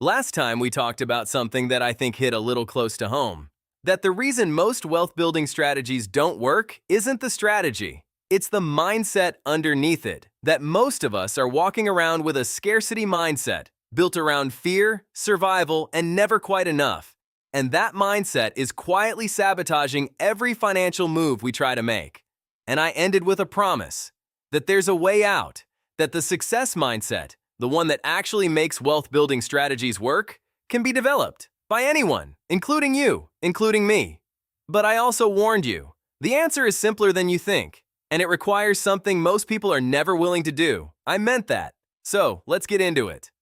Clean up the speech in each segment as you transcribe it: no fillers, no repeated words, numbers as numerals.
Last time we talked about something that I think hit a little close to home. That the reason most wealth building strategies don't work isn't the strategy. It's the mindset underneath it. That most of us are walking around with a scarcity mindset, built around fear, survival, and never quite enough. And that mindset is quietly sabotaging every financial move we try to make. And I ended with a promise that there's a way out, that the success mindset, the one that actually makes wealth building strategies work, can be developed by anyone, including you, including me. But I also warned you, the answer is simpler than you think, and it requires something most people are never willing to do. I meant that. So let's get into it.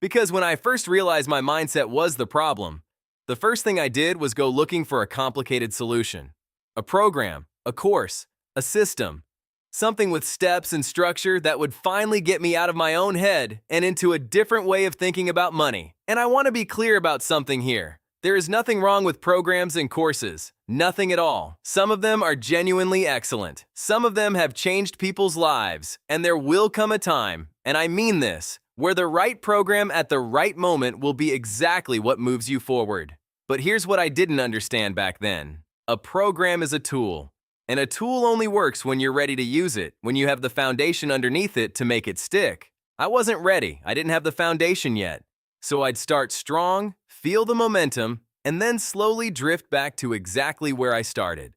Because when I first realized my mindset was the problem, the first thing I did was go looking for a complicated solution. A program, a course, a system. Something with steps and structure that would finally get me out of my own head and into a different way of thinking about money. And I want to be clear about something here. There is nothing wrong with programs and courses. Nothing at all. Some of them are genuinely excellent. Some of them have changed people's lives. And there will come a time, and I mean this, where the right program at the right moment will be exactly what moves you forward. But here's what I didn't understand back then. A program is a tool. And a tool only works when you're ready to use it, when you have the foundation underneath it to make it stick. I wasn't ready. I didn't have the foundation yet. So I'd start strong, feel the momentum, and then slowly drift back to exactly where I started.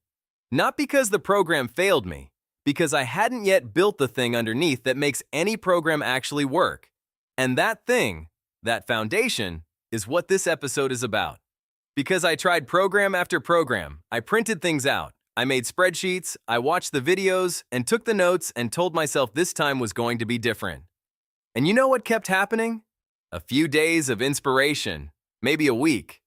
Not because the program failed me, because I hadn't yet built the thing underneath that makes any program actually work. And that thing, that foundation, is what this episode is about. Because I tried program after program, I printed things out. I made spreadsheets, I watched the videos, and took the notes and told myself this time was going to be different. And you know what kept happening? A few days of inspiration, maybe a week.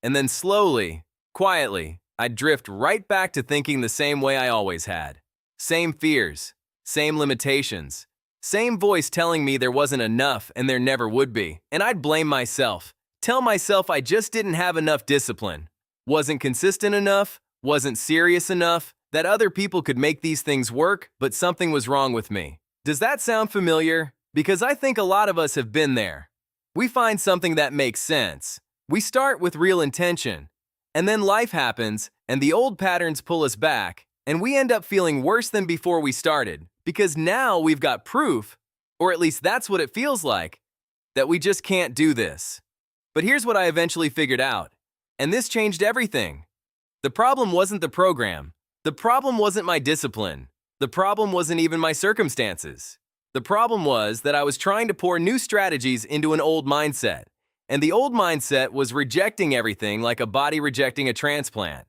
And then slowly, quietly, I'd drift right back to thinking the same way I always had. Same fears, same limitations, same voice telling me there wasn't enough and there never would be. And I'd blame myself, tell myself I just didn't have enough discipline, wasn't consistent enough, wasn't serious enough, that other people could make these things work, but something was wrong with me. Does that sound familiar? Because I think a lot of us have been there. We find something that makes sense. We start with real intention, and then life happens, and the old patterns pull us back, and we end up feeling worse than before we started, because now we've got proof, or at least that's what it feels like, that we just can't do this. But here's what I eventually figured out, and this changed everything. The problem wasn't the program. The problem wasn't my discipline. The problem wasn't even my circumstances. The problem was that I was trying to pour new strategies into an old mindset. And the old mindset was rejecting everything like a body rejecting a transplant.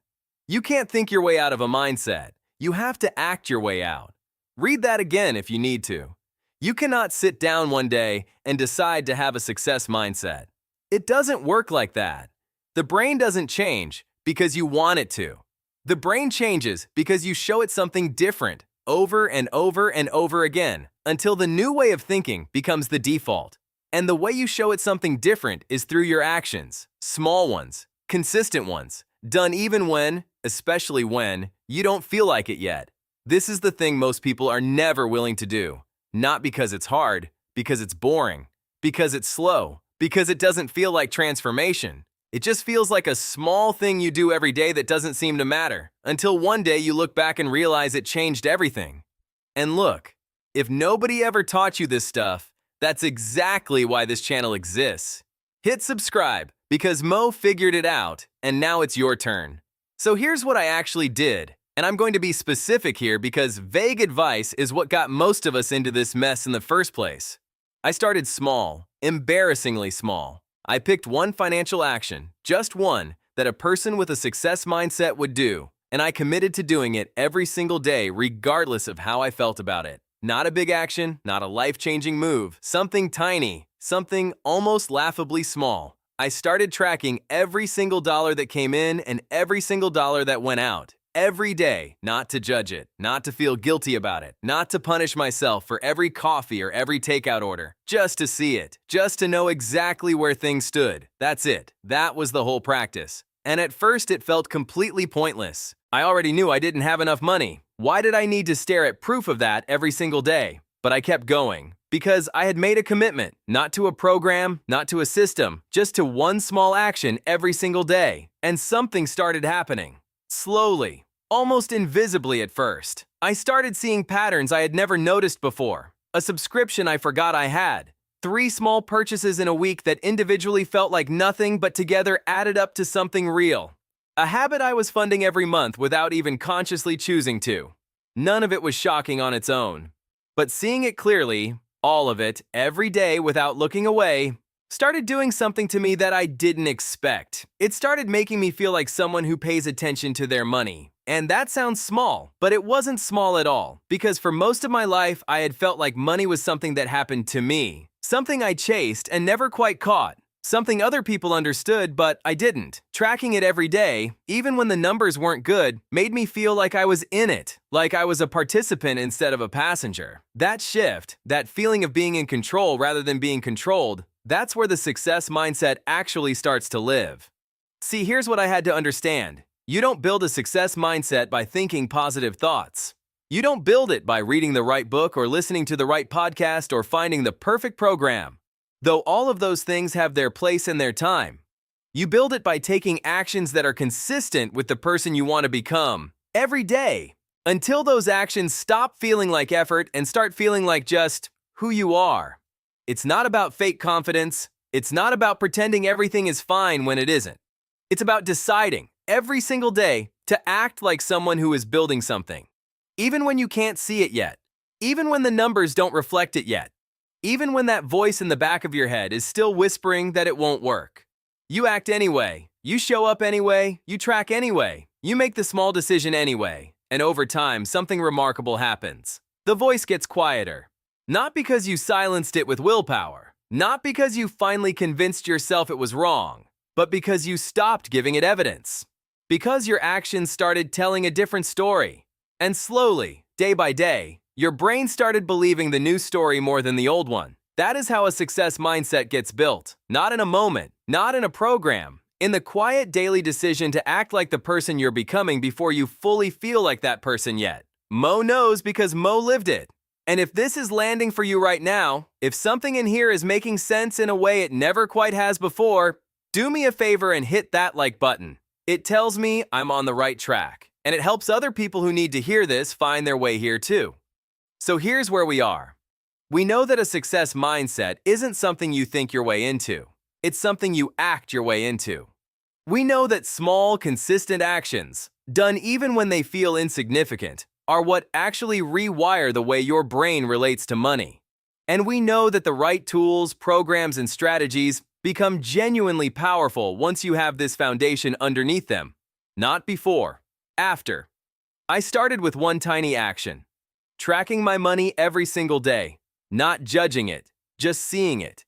You can't think your way out of a mindset. You have to act your way out. Read that again if you need to. You cannot sit down one day and decide to have a success mindset. It doesn't work like that. The brain doesn't change because you want it to. The brain changes because you show it something different over and over and over again until the new way of thinking becomes the default. And the way you show it something different is through your actions, small ones, consistent ones, done even when, especially when, you don't feel like it yet. This is the thing most people are never willing to do. Not because it's hard, because it's boring, because it's slow, because it doesn't feel like transformation. It just feels like a small thing you do every day that doesn't seem to matter, until one day you look back and realize it changed everything. And look, if nobody ever taught you this stuff, that's exactly why this channel exists. Hit subscribe, because Mo figured it out, and now it's your turn. So here's what I actually did, and I'm going to be specific here because vague advice is what got most of us into this mess in the first place. I started small, embarrassingly small. I picked one financial action, just one, that a person with a success mindset would do, and I committed to doing it every single day regardless of how I felt about it. Not a big action, not a life-changing move, something tiny, something almost laughably small. I started tracking every single dollar that came in and every single dollar that went out. Every day, not to judge it, not to feel guilty about it, not to punish myself for every coffee or every takeout order, just to see it, just to know exactly where things stood. That's it. That was the whole practice. And at first it felt completely pointless. I already knew I didn't have enough money. Why did I need to stare at proof of that every single day? But I kept going because I had made a commitment, not to a program, not to a system, just to one small action every single day. And something started happening. Slowly, almost invisibly at first. I started seeing patterns I had never noticed before. A subscription I forgot I had. 3 small purchases in a week that individually felt like nothing but together added up to something real. A habit I was funding every month without even consciously choosing to. None of it was shocking on its own. But seeing it clearly, all of it, every day without looking away, started doing something to me that I didn't expect. It started making me feel like someone who pays attention to their money. And that sounds small, but it wasn't small at all, because for most of my life, I had felt like money was something that happened to me, something I chased and never quite caught, something other people understood, but I didn't. Tracking it every day, even when the numbers weren't good, made me feel like I was in it, like I was a participant instead of a passenger. That shift, that feeling of being in control rather than being controlled, that's where the success mindset actually starts to live. See, here's what I had to understand. You don't build a success mindset by thinking positive thoughts. You don't build it by reading the right book or listening to the right podcast or finding the perfect program. Though all of those things have their place and their time. You build it by taking actions that are consistent with the person you want to become every day, until those actions stop feeling like effort and start feeling like just who you are. It's not about fake confidence. It's not about pretending everything is fine when it isn't. It's about deciding every single day to act like someone who is building something. Even when you can't see it yet. Even when the numbers don't reflect it yet. Even when that voice in the back of your head is still whispering that it won't work. You act anyway. You show up anyway. You track anyway. You make the small decision anyway. And over time, something remarkable happens. The voice gets quieter. Not because you silenced it with willpower. Not because you finally convinced yourself it was wrong. But because you stopped giving it evidence. Because your actions started telling a different story. And slowly, day by day, your brain started believing the new story more than the old one. That is how a success mindset gets built. Not in a moment, not in a program. In the quiet daily decision to act like the person you're becoming before you fully feel like that person yet. Mo knows because Mo lived it. And if this is landing for you right now, if something in here is making sense in a way it never quite has before, do me a favor and hit that like button. It tells me I'm on the right track, and it helps other people who need to hear this find their way here too. So here's where we are. We know that a success mindset isn't something you think your way into. It's something you act your way into. We know that small, consistent actions, done even when they feel insignificant, are what actually rewire the way your brain relates to money. And we know that the right tools, programs, and strategies become genuinely powerful once you have this foundation underneath them. Not before, after. I started with one tiny action. Tracking my money every single day. Not judging it, just seeing it.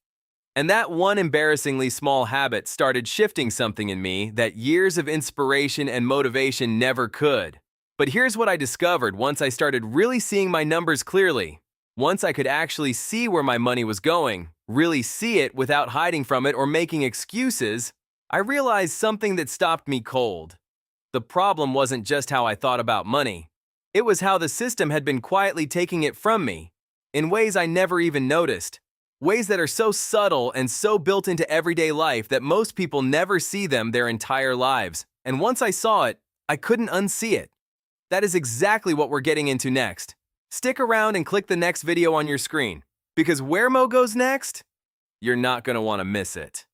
And that one embarrassingly small habit started shifting something in me that years of inspiration and motivation never could. But here's what I discovered once I started really seeing my numbers clearly. Once I could actually see where my money was going, really see it without hiding from it or making excuses, I realized something that stopped me cold. The problem wasn't just how I thought about money. It was how the system had been quietly taking it from me, in ways I never even noticed. Ways that are so subtle and so built into everyday life that most people never see them their entire lives. And once I saw it, I couldn't unsee it. That is exactly what we're getting into next. Stick around and click the next video on your screen, because where Mo goes next, you're not going to want to miss it.